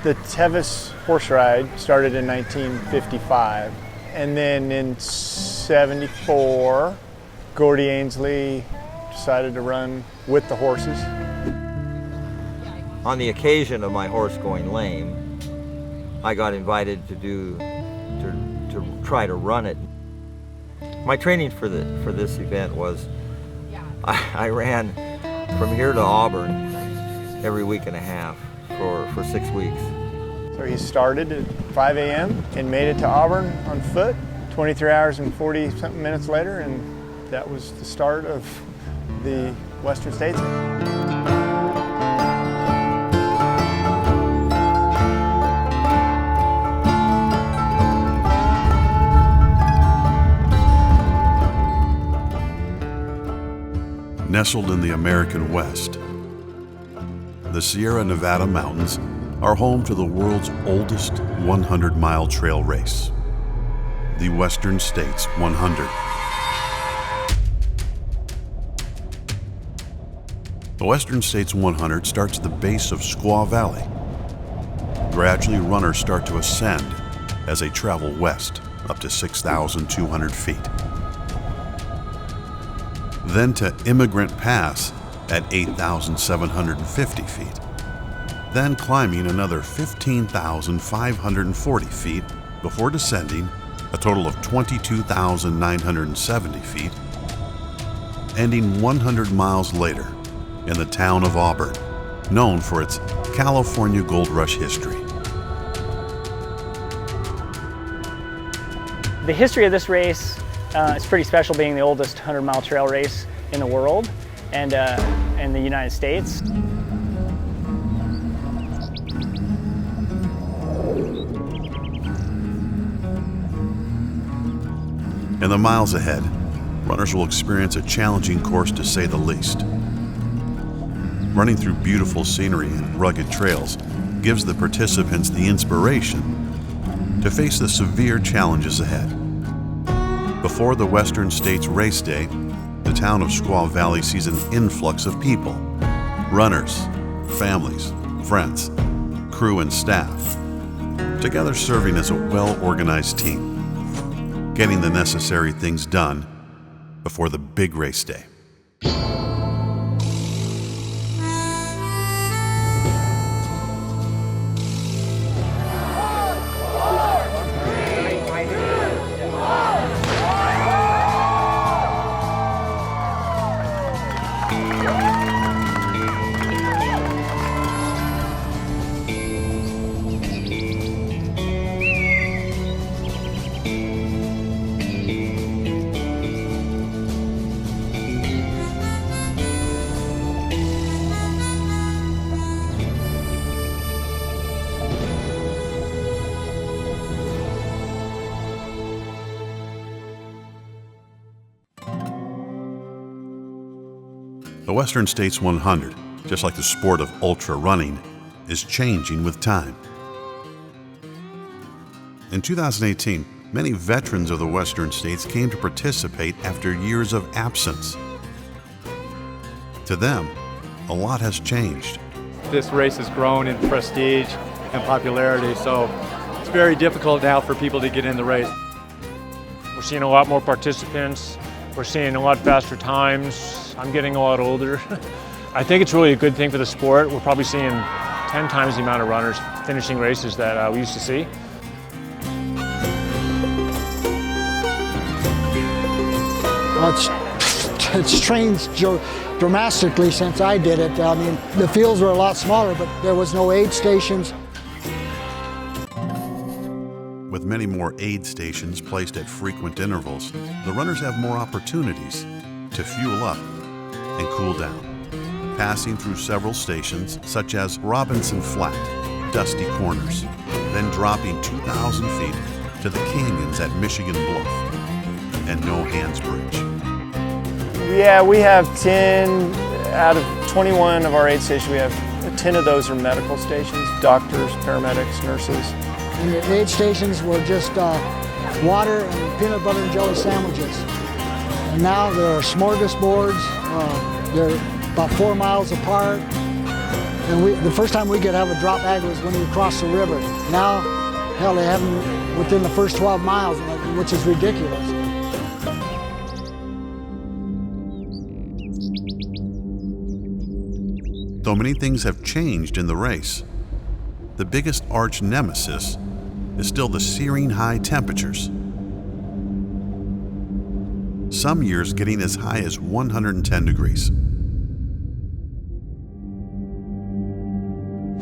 The Tevis horse ride started in 1955, and then in 74, Gordy Ainsleigh decided to run with the horses. On the occasion of my horse going lame, I got invited to try to run it. My training for this event was I ran from here to Auburn every week and a half for 6 weeks. So he started at 5 a.m. and made it to Auburn on foot 23 hours and 40-something minutes later, and that was the start of the Western States. Nestled in the American West, the Sierra Nevada mountains are home to the world's oldest 100-mile trail race, the Western States 100. The Western States 100 starts at the base of Squaw Valley. Gradually, runners start to ascend as they travel west up to 6,200 feet. Then to Immigrant Pass at 8,750 feet. Then climbing another 15,540 feet before descending a total of 22,970 feet, ending 100 miles later in the town of Auburn, known for its California Gold Rush history. The history of this race is pretty special, being the oldest 100-mile trail race in the world and in the United States. In the miles ahead, runners will experience a challenging course to say the least. Running through beautiful scenery and rugged trails gives the participants the inspiration to face the severe challenges ahead. Before the Western States race day, the town of Squaw Valley sees an influx of people, runners, families, friends, crew and staff, together serving as a well-organized team, getting the necessary things done before the big race day. The Western States 100, just like the sport of ultra-running, is changing with time. In 2018, many veterans of the Western States came to participate after years of absence. To them, a lot has changed. This race has grown in prestige and popularity, so it's very difficult now for people to get in the race. We're seeing a lot more participants. We're seeing a lot faster times. I'm getting a lot older. I think it's really a good thing for the sport. We're probably seeing 10 times the amount of runners finishing races that we used to see. Well, it's changed dramatically since I did it. I mean, the fields were a lot smaller, but there was no aid stations. With many more aid stations placed at frequent intervals, the runners have more opportunities to fuel up and cool down, passing through several stations such as Robinson Flat, Dusty Corners, then dropping 2,000 feet to the canyons at Michigan Bluff and No Hands Bridge. Yeah, we have 10 out of 21 of our aid stations. We have 10 of those are medical stations, doctors, paramedics, nurses. And the aid stations were just water and peanut butter and jelly sandwiches. And now there are smorgasbords. They're about 4 miles apart. And the first time we could have a drop bag was when we crossed the river. Now, hell, they have them within the first 12 miles, which is ridiculous. Though many things have changed in the race, the biggest arch nemesis is still the searing high temperatures. Some years getting as high as 110 degrees.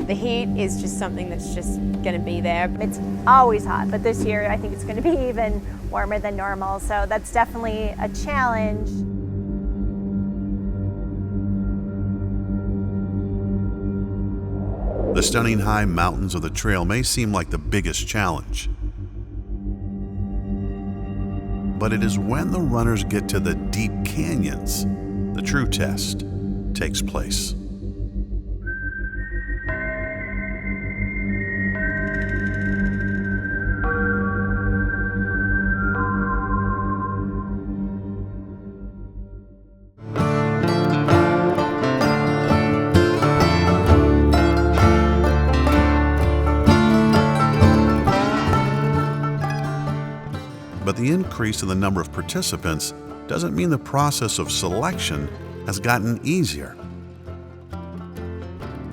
The heat is just something that's just going to be there. It's always hot, but this year I think it's going to be even warmer than normal, so that's definitely a challenge. The stunning high mountains of the trail may seem like the biggest challenge. But it is when the runners get to the deep canyons, the true test takes place. But the increase in the number of participants doesn't mean the process of selection has gotten easier.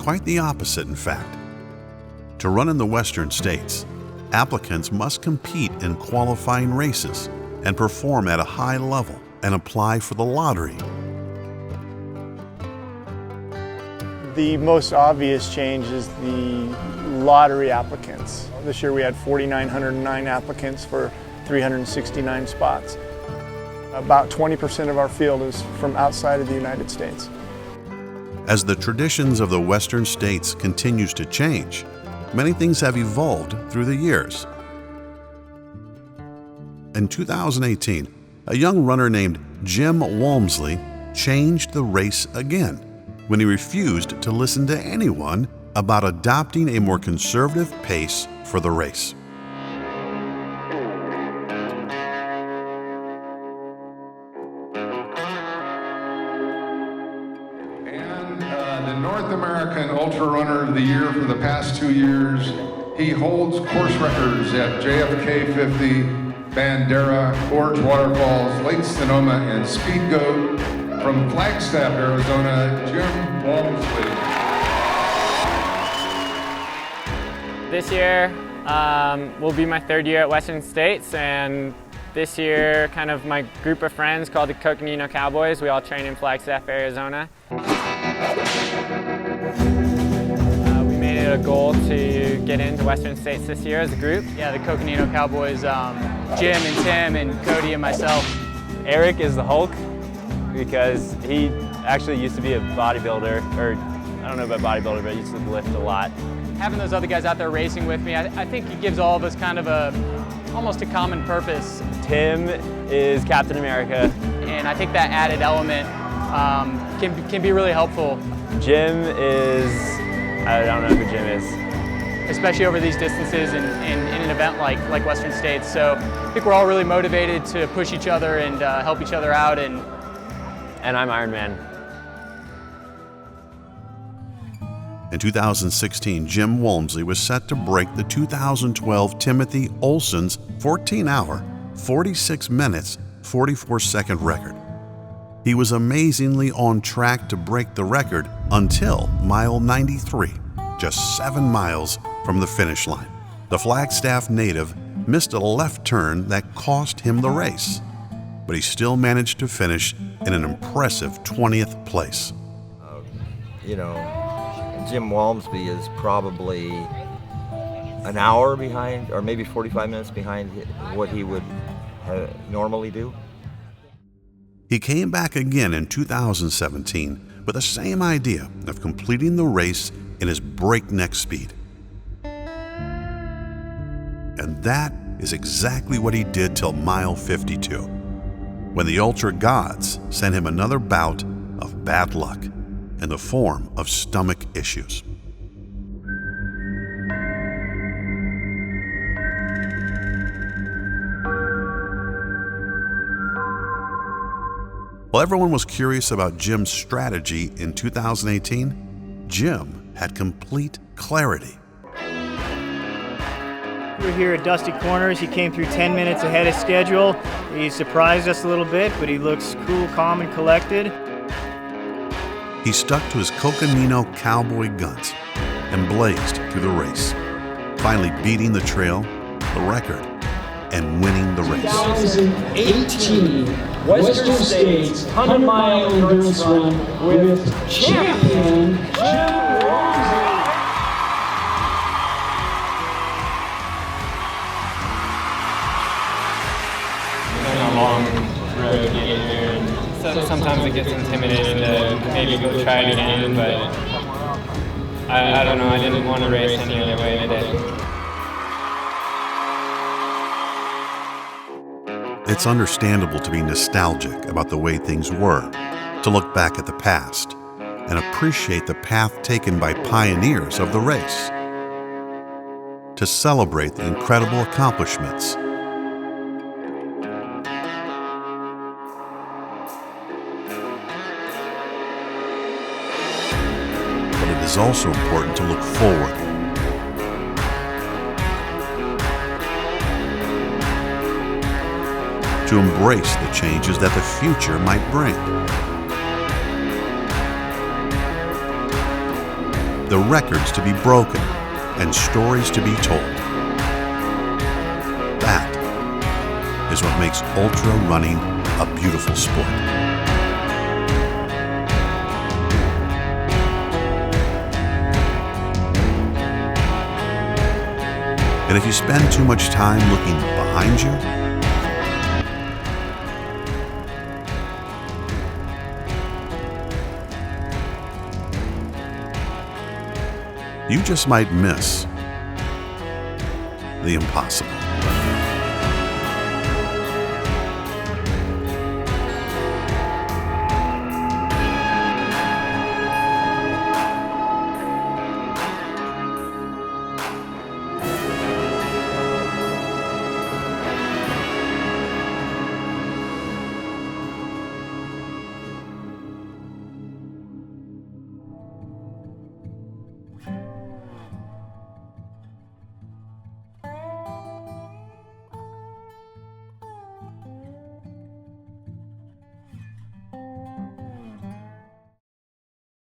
Quite the opposite, in fact. To run in the Western states, applicants must compete in qualifying races and perform at a high level and apply for the lottery. The most obvious change is the lottery applicants. This year we had 4,909 applicants for 369 spots. About 20% of our field is from outside of the United States. As the traditions of the Western states continues to change, many things have evolved through the years. In 2018, a young runner named Jim Walmsley changed the race again when he refused to listen to anyone about adopting a more conservative pace for the race. North American Ultra Runner of the Year for the past 2 years. He holds course records at JFK 50, Bandera, Gorge Waterfalls, Lake Sonoma, and Speed Goat. From Flagstaff, Arizona, Jim Walmsley. This year will be my 3rd year at Western States, and this year kind of my group of friends called the Coconino Cowboys. We all train in Flagstaff, Arizona. We made it a goal to get into Western States this year as a group. Yeah, the Coconino Cowboys, Jim and Tim and Cody and myself. Eric is the Hulk because he actually used to be a bodybuilder, or I don't know about bodybuilder, but he used to lift a lot. Having those other guys out there racing with me, I think it gives all of us kind of almost a common purpose. Tim is Captain America. And I think that added element can be really helpful. Jim is, I don't know who Jim is. Especially over these distances in an event like Western States. So I think we're all really motivated to push each other and help each other out. And I'm Iron Man. In 2016, Jim Walmsley was set to break the 2012 Timothy Olson's 14-hour, 46 minutes, 44-second record. He was amazingly on track to break the record until mile 93, just 7 miles from the finish line. The Flagstaff native missed a left turn that cost him the race, but he still managed to finish in an impressive 20th place. Jim Walmsley is probably an hour behind, or maybe 45 minutes behind what he would normally do. He came back again in 2017 with the same idea of completing the race in his breakneck speed. And that is exactly what he did till mile 52, when the ultra gods sent him another bout of bad luck in the form of stomach issues. While everyone was curious about Jim's strategy in 2018, Jim had complete clarity. We're here at Dusty Corners. He came through 10 minutes ahead of schedule. He surprised us a little bit, but he looks cool, calm, and collected. He stuck to his Coconino Cowboy guns and blazed through the race, finally beating the trail, the record, and winning the race. 2018 Western States 100-mile endurance run with champion Jim Walmsley. It's been a long road getting here, and so sometimes it gets intimidating to maybe go try it again, but I don't know, I didn't want to race any other way today. It's understandable to be nostalgic about the way things were, to look back at the past and appreciate the path taken by pioneers of the race, to celebrate the incredible accomplishments. But it is also important to look forward. To embrace the changes that the future might bring. The records to be broken and stories to be told. That is what makes ultra running a beautiful sport. And if you spend too much time looking behind you, you just might miss the impossible.